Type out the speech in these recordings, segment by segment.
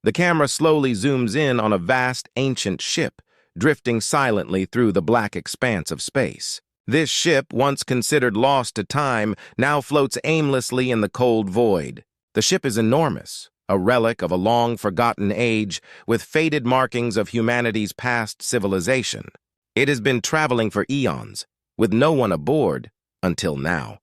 The camera slowly zooms in on a vast, ancient ship, drifting silently through the black expanse of space. This ship, once considered lost to time, now floats aimlessly in the cold void. The ship is enormous, a relic of a long-forgotten age with faded markings of humanity's past civilization. It has been traveling for eons, with no one aboard until now.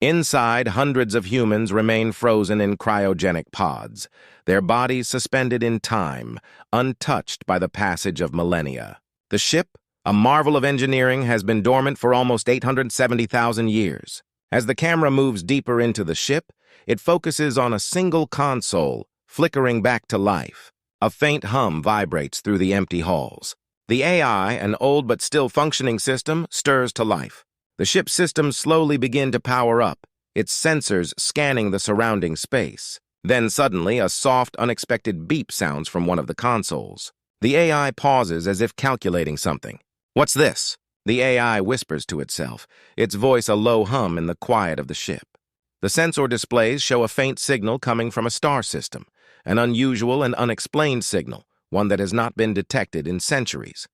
Inside, hundreds of humans remain frozen in cryogenic pods, their bodies suspended in time, untouched by the passage of millennia. The ship, a marvel of engineering, has been dormant for almost 870,000 years. As the camera moves deeper into the ship, it focuses on a single console, flickering back to life. A faint hum vibrates through the empty halls. The AI, an old but still functioning system, stirs to life. The ship's systems slowly begin to power up, its sensors scanning the surrounding space. Then suddenly, a soft, unexpected beep sounds from one of the consoles. The AI pauses as if calculating something. "What's this?" The AI whispers to itself, its voice a low hum in the quiet of the ship. The sensor displays show a faint signal coming from a star system, an unusual and unexplained signal, one that has not been detected in centuries.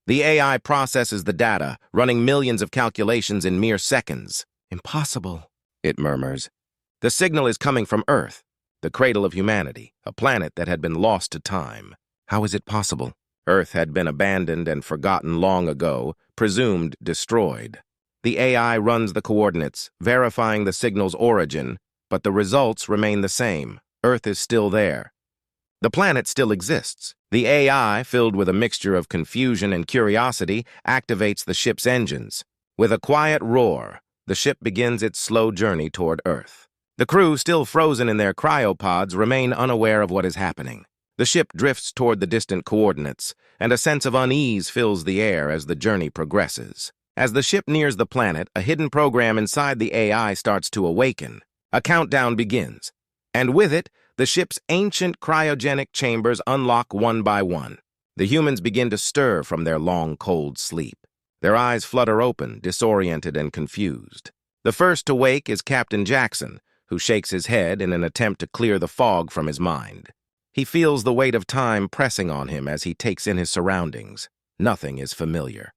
The AI processes the data, running millions of calculations in mere seconds. "Impossible," it murmurs. The signal is coming from Earth, the cradle of humanity, a planet that had been lost to time. How is it possible? Earth had been abandoned and forgotten long ago, presumed destroyed. The AI runs the coordinates, verifying the signal's origin, but the results remain the same. Earth is still there. The planet still exists. The AI, filled with a mixture of confusion and curiosity, activates the ship's engines. With a quiet roar, the ship begins its slow journey toward Earth. The crew, still frozen in their cryopods, remain unaware of what is happening. The ship drifts toward the distant coordinates, and a sense of unease fills the air as the journey progresses. As the ship nears the planet, a hidden program inside the AI starts to awaken. A countdown begins, and with it, the ship's ancient cryogenic chambers unlock one by one. The humans begin to stir from their long, cold sleep. Their eyes flutter open, disoriented and confused. The first to wake is Captain Jackson, who shakes his head in an attempt to clear the fog from his mind. He feels the weight of time pressing on him as he takes in his surroundings. Nothing is familiar.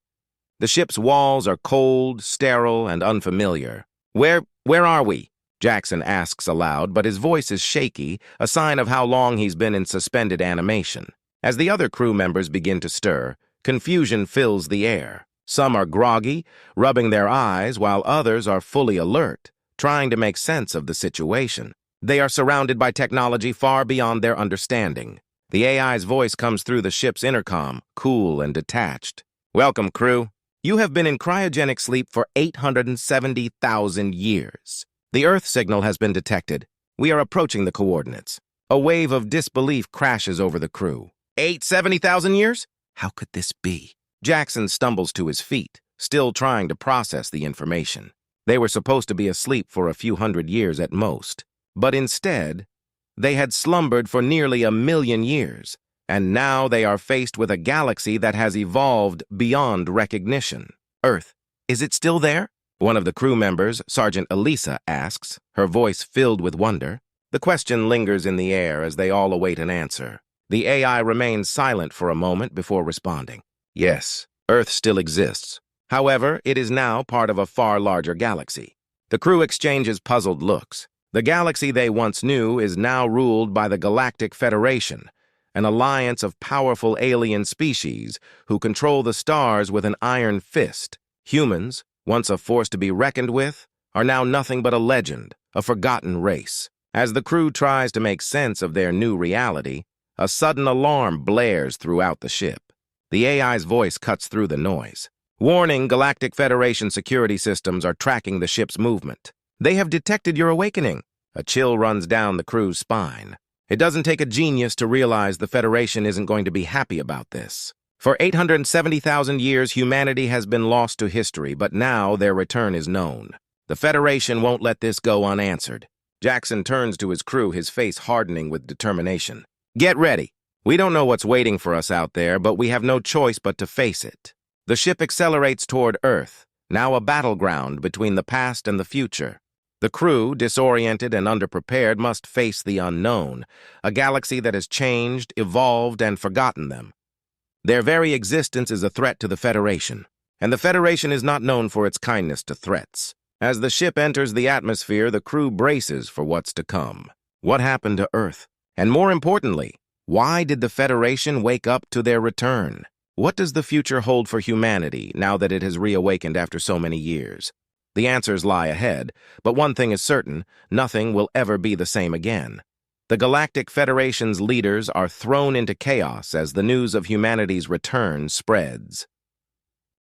The ship's walls are cold, sterile, and unfamiliar. Where are we?" Jackson asks aloud, but his voice is shaky, a sign of how long he's been in suspended animation. As the other crew members begin to stir, confusion fills the air. Some are groggy, rubbing their eyes, while others are fully alert, trying to make sense of the situation. They are surrounded by technology far beyond their understanding. The AI's voice comes through the ship's intercom, cool and detached. "Welcome, crew. You have been in cryogenic sleep for 870,000 years. The Earth signal has been detected. We are approaching the coordinates." A wave of disbelief crashes over the crew. 870,000 years? How could this be? Jackson stumbles to his feet, still trying to process the information. They were supposed to be asleep for a few hundred years at most. But instead, they had slumbered for nearly 1,000,000 years, and now they are faced with a galaxy that has evolved beyond recognition. "Earth, is it still there?" One of the crew members, Sergeant Elisa, asks, her voice filled with wonder. The question lingers in the air as they all await an answer. The AI remains silent for a moment before responding. "Yes, Earth still exists. However, it is now part of a far larger galaxy." The crew exchanges puzzled looks. The galaxy they once knew is now ruled by the Galactic Federation, an alliance of powerful alien species who control the stars with an iron fist. Humans, once a force to be reckoned with, are now nothing but a legend, a forgotten race. As the crew tries to make sense of their new reality, a sudden alarm blares throughout the ship. The AI's voice cuts through the noise. "Warning, Galactic Federation security systems are tracking the ship's movement. They have detected your awakening." A chill runs down the crew's spine. It doesn't take a genius to realize the Federation isn't going to be happy about this. For 870,000 years, humanity has been lost to history, but now their return is known. The Federation won't let this go unanswered. Jackson turns to his crew, his face hardening with determination. "Get ready. We don't know what's waiting for us out there, but we have no choice but to face it." The ship accelerates toward Earth, now a battleground between the past and the future. The crew, disoriented and underprepared, must face the unknown, a galaxy that has changed, evolved, and forgotten them. Their very existence is a threat to the Federation, and the Federation is not known for its kindness to threats. As the ship enters the atmosphere, the crew braces for what's to come. What happened to Earth? And more importantly, why did the Federation wake up to their return? What does the future hold for humanity now that it has reawakened after so many years? The answers lie ahead, but one thing is certain: nothing will ever be the same again. The Galactic Federation's leaders are thrown into chaos as the news of humanity's return spreads.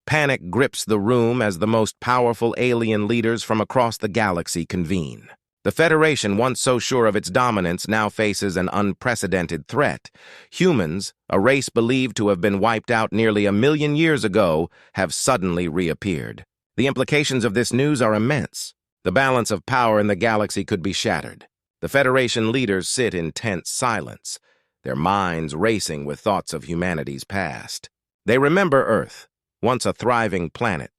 Panic grips the room as the most powerful alien leaders from across the galaxy convene. The Federation, once so sure of its dominance, now faces an unprecedented threat. Humans, a race believed to have been wiped out nearly 1,000,000 years ago, have suddenly reappeared. The implications of this news are immense. The balance of power in the galaxy could be shattered. The Federation leaders sit in tense silence, their minds racing with thoughts of humanity's past. They remember Earth, once a thriving planet,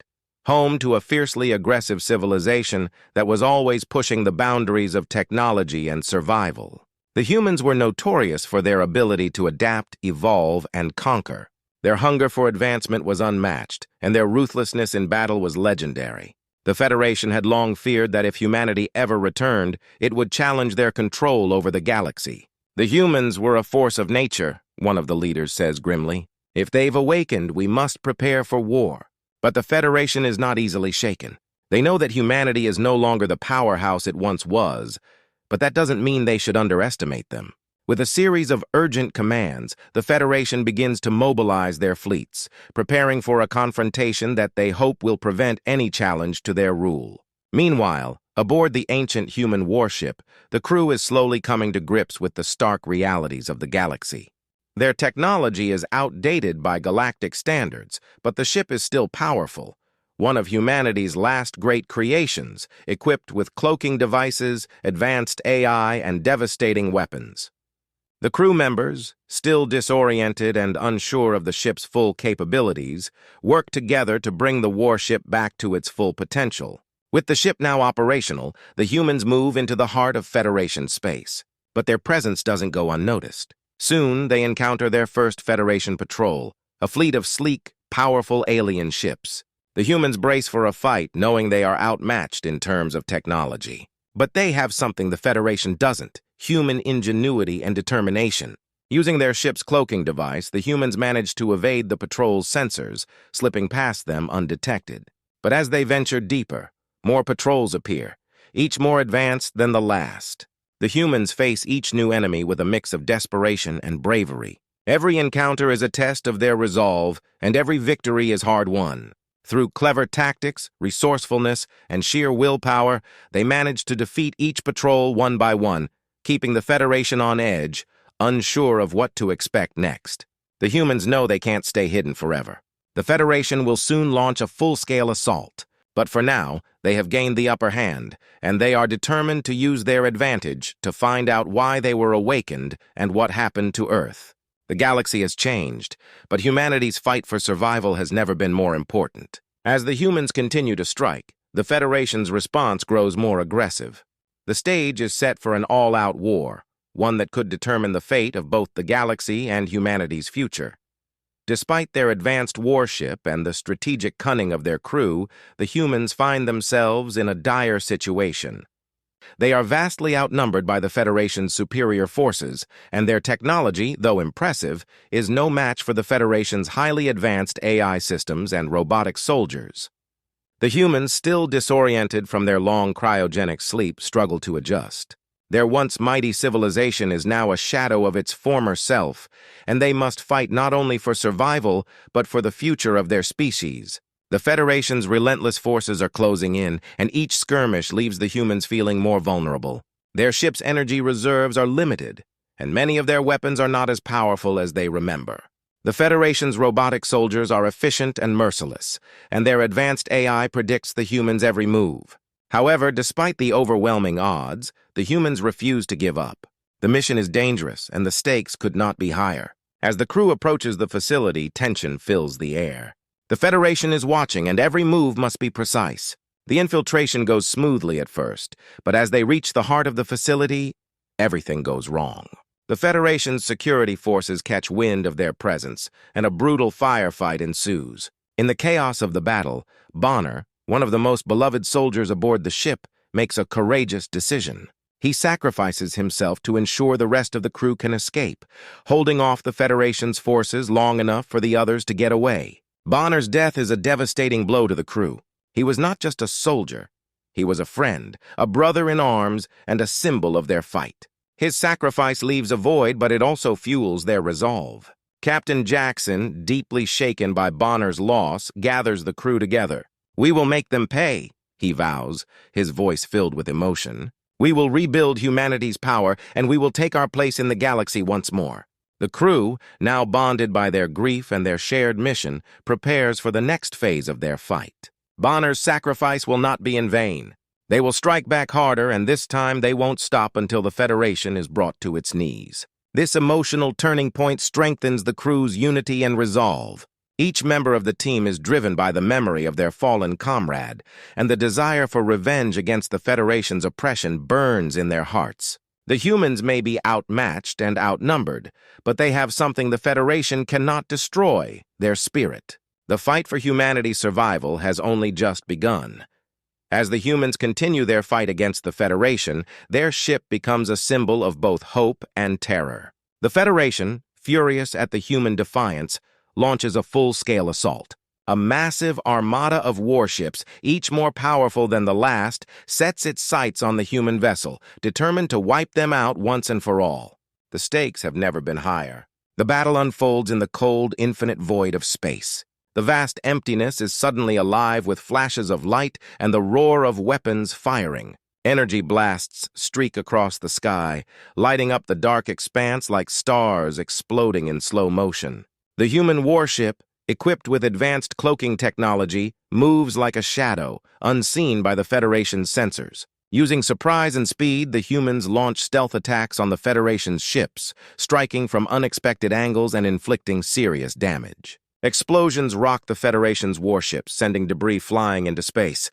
home to a fiercely aggressive civilization that was always pushing the boundaries of technology and survival. The humans were notorious for their ability to adapt, evolve, and conquer. Their hunger for advancement was unmatched, and their ruthlessness in battle was legendary. The Federation had long feared that if humanity ever returned, it would challenge their control over the galaxy. The humans were a force of nature, one of the leaders says grimly. If they've awakened, we must prepare for war. But the Federation is not easily shaken. They know that humanity is no longer the powerhouse it once was, but that doesn't mean they should underestimate them. With a series of urgent commands, the Federation begins to mobilize their fleets, preparing for a confrontation that they hope will prevent any challenge to their rule. Meanwhile, aboard the ancient human warship, the crew is slowly coming to grips with the stark realities of the galaxy. Their technology is outdated by galactic standards, but the ship is still powerful, one of humanity's last great creations, equipped with cloaking devices, advanced AI, and devastating weapons. The crew members, still disoriented and unsure of the ship's full capabilities, work together to bring the warship back to its full potential. With the ship now operational, the humans move into the heart of Federation space. But their presence doesn't go unnoticed. Soon, they encounter their first Federation patrol, a fleet of sleek, powerful alien ships. The humans brace for a fight, knowing they are outmatched in terms of technology. But they have something the Federation doesn't: human ingenuity and determination. Using their ship's cloaking device, the humans manage to evade the patrol's sensors, slipping past them undetected. But as they venture deeper, more patrols appear, each more advanced than the last. The humans face each new enemy with a mix of desperation and bravery. Every encounter is a test of their resolve, and every victory is hard-won. Through clever tactics, resourcefulness, and sheer willpower, they manage to defeat each patrol one by one, keeping the Federation on edge, unsure of what to expect next. The humans know they can't stay hidden forever. The Federation will soon launch a full-scale assault, but for now, they have gained the upper hand, and they are determined to use their advantage to find out why they were awakened and what happened to Earth. The galaxy has changed, but humanity's fight for survival has never been more important. As the humans continue to strike, the Federation's response grows more aggressive. The stage is set for an all-out war, one that could determine the fate of both the galaxy and humanity's future. Despite their advanced warship and the strategic cunning of their crew, the humans find themselves in a dire situation. They are vastly outnumbered by the Federation's superior forces, and their technology, though impressive, is no match for the Federation's highly advanced AI systems and robotic soldiers. The humans, still disoriented from their long cryogenic sleep, struggle to adjust. Their once mighty civilization is now a shadow of its former self, and they must fight not only for survival, but for the future of their species. The Federation's relentless forces are closing in, and each skirmish leaves the humans feeling more vulnerable. Their ship's energy reserves are limited, and many of their weapons are not as powerful as they remember. The Federation's robotic soldiers are efficient and merciless, and their advanced AI predicts the humans' every move. However, despite the overwhelming odds, the humans refuse to give up. The mission is dangerous, and the stakes could not be higher. As the crew approaches the facility, tension fills the air. The Federation is watching, and every move must be precise. The infiltration goes smoothly at first, but as they reach the heart of the facility, everything goes wrong. The Federation's security forces catch wind of their presence, and a brutal firefight ensues. In the chaos of the battle, Bonner, one of the most beloved soldiers aboard the ship, makes a courageous decision. He sacrifices himself to ensure the rest of the crew can escape, holding off the Federation's forces long enough for the others to get away. Bonner's death is a devastating blow to the crew. He was not just a soldier. He was a friend, a brother in arms, and a symbol of their fight. His sacrifice leaves a void, but it also fuels their resolve. Captain Jackson, deeply shaken by Bonner's loss, gathers the crew together. "We will make them pay," he vows, his voice filled with emotion. "We will rebuild humanity's power, and we will take our place in the galaxy once more." The crew, now bonded by their grief and their shared mission, prepares for the next phase of their fight. Bonner's sacrifice will not be in vain. They will strike back harder, and this time they won't stop until the Federation is brought to its knees. This emotional turning point strengthens the crew's unity and resolve. Each member of the team is driven by the memory of their fallen comrade, and the desire for revenge against the Federation's oppression burns in their hearts. The humans may be outmatched and outnumbered, but they have something the Federation cannot destroy: their spirit. The fight for humanity's survival has only just begun. As the humans continue their fight against the Federation, their ship becomes a symbol of both hope and terror. The Federation, furious at the human defiance, launches a full-scale assault. A massive armada of warships, each more powerful than the last, sets its sights on the human vessel, determined to wipe them out once and for all. The stakes have never been higher. The battle unfolds in the cold, infinite void of space. The vast emptiness is suddenly alive with flashes of light and the roar of weapons firing. Energy blasts streak across the sky, lighting up the dark expanse like stars exploding in slow motion. The human warship, equipped with advanced cloaking technology, moves like a shadow, unseen by the Federation's sensors. Using surprise and speed, the humans launch stealth attacks on the Federation's ships, striking from unexpected angles and inflicting serious damage. Explosions rock the Federation's warships, sending debris flying into space.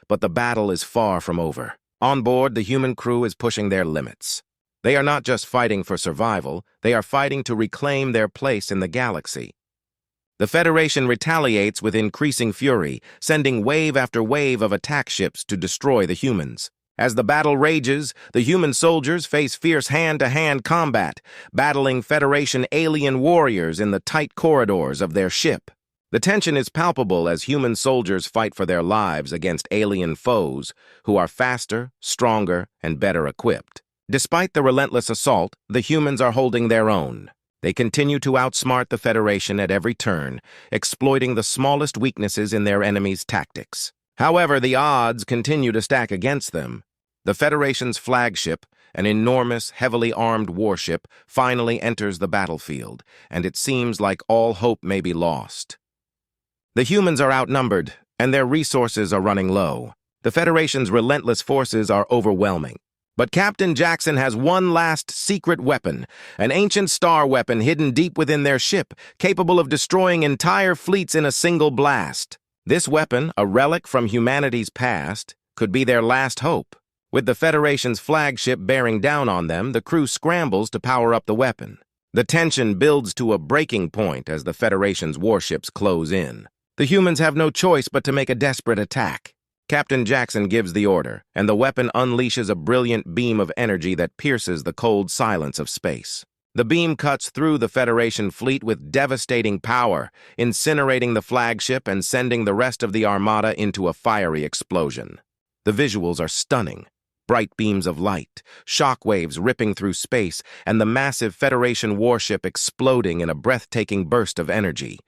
But the battle is far from over. On board, the human crew is pushing their limits. They are not just fighting for survival, they are fighting to reclaim their place in the galaxy. The Federation retaliates with increasing fury, sending wave after wave of attack ships to destroy the humans. As the battle rages, the human soldiers face fierce hand-to-hand combat, battling Federation alien warriors in the tight corridors of their ship. The tension is palpable as human soldiers fight for their lives against alien foes who are faster, stronger, and better equipped. Despite the relentless assault, the humans are holding their own. They continue to outsmart the Federation at every turn, exploiting the smallest weaknesses in their enemies' tactics. However, the odds continue to stack against them. The Federation's flagship, an enormous, heavily armed warship, finally enters the battlefield, and it seems like all hope may be lost. The humans are outnumbered, and their resources are running low. The Federation's relentless forces are overwhelming. But Captain Jackson has one last secret weapon, an ancient star weapon hidden deep within their ship, capable of destroying entire fleets in a single blast. This weapon, a relic from humanity's past, could be their last hope. With the Federation's flagship bearing down on them, the crew scrambles to power up the weapon. The tension builds to a breaking point as the Federation's warships close in. The humans have no choice but to make a desperate attack. Captain Jackson gives the order, and the weapon unleashes a brilliant beam of energy that pierces the cold silence of space. The beam cuts through the Federation fleet with devastating power, incinerating the flagship and sending the rest of the armada into a fiery explosion. The visuals are stunning. Bright beams of light, shockwaves ripping through space, and the massive Federation warship exploding in a breathtaking burst of energy.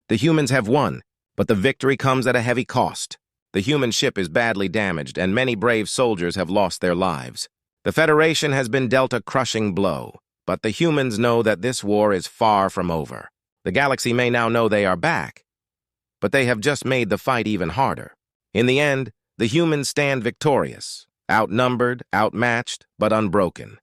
The humans have won, but the victory comes at a heavy cost. The human ship is badly damaged, and many brave soldiers have lost their lives. The Federation has been dealt a crushing blow, but the humans know that this war is far from over. The galaxy may now know they are back, but they have just made the fight even harder. In the end, the humans stand victorious, outnumbered, outmatched, but unbroken.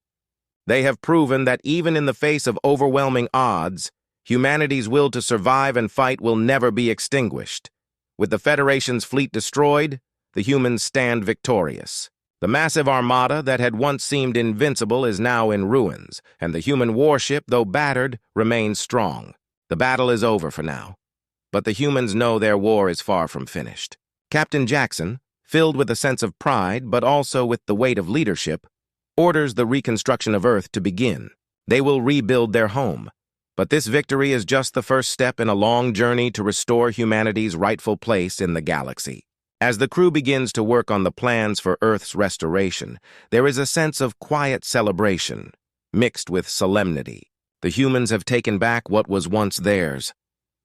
They have proven that even in the face of overwhelming odds, humanity's will to survive and fight will never be extinguished. With the Federation's fleet destroyed, the humans stand victorious. The massive armada that had once seemed invincible is now in ruins, and the human warship, though battered, remains strong. The battle is over for now, but the humans know their war is far from finished. Captain Jackson, filled with a sense of pride but also with the weight of leadership, orders the reconstruction of Earth to begin. They will rebuild their home, but this victory is just the first step in a long journey to restore humanity's rightful place in the galaxy. As the crew begins to work on the plans for Earth's restoration, there is a sense of quiet celebration, mixed with solemnity. The humans have taken back what was once theirs,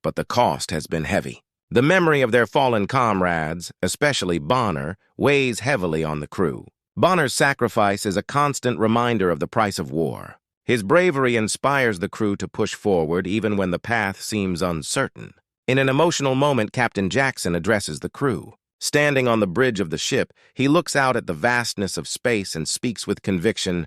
but the cost has been heavy. The memory of their fallen comrades, especially Bonner, weighs heavily on the crew. Bonner's sacrifice is a constant reminder of the price of war. His bravery inspires the crew to push forward even when the path seems uncertain. In an emotional moment, Captain Jackson addresses the crew. Standing on the bridge of the ship, he looks out at the vastness of space and speaks with conviction,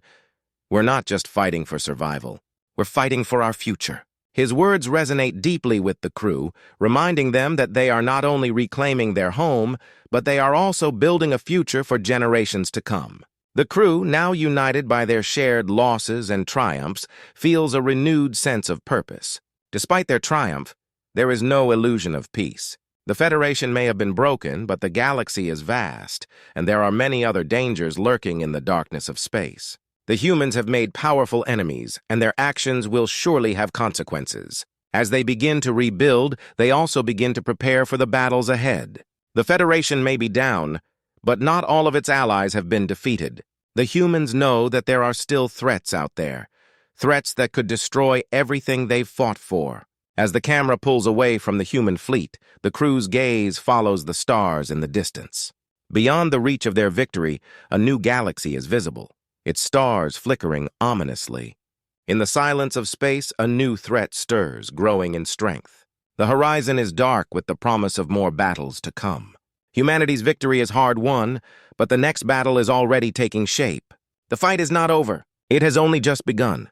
"We're not just fighting for survival. We're fighting for our future." His words resonate deeply with the crew, reminding them that they are not only reclaiming their home, but they are also building a future for generations to come. The crew, now united by their shared losses and triumphs, feels a renewed sense of purpose. Despite their triumph, there is no illusion of peace. The Federation may have been broken, but the galaxy is vast, and there are many other dangers lurking in the darkness of space. The humans have made powerful enemies, and their actions will surely have consequences. As they begin to rebuild, they also begin to prepare for the battles ahead. The Federation may be down, but not all of its allies have been defeated. The humans know that there are still threats out there, threats that could destroy everything they've fought for. As the camera pulls away from the human fleet, the crew's gaze follows the stars in the distance. Beyond the reach of their victory, a new galaxy is visible, its stars flickering ominously. In the silence of space, a new threat stirs, growing in strength. The horizon is dark with the promise of more battles to come. Humanity's victory is hard won, but the next battle is already taking shape. The fight is not over. It has only just begun.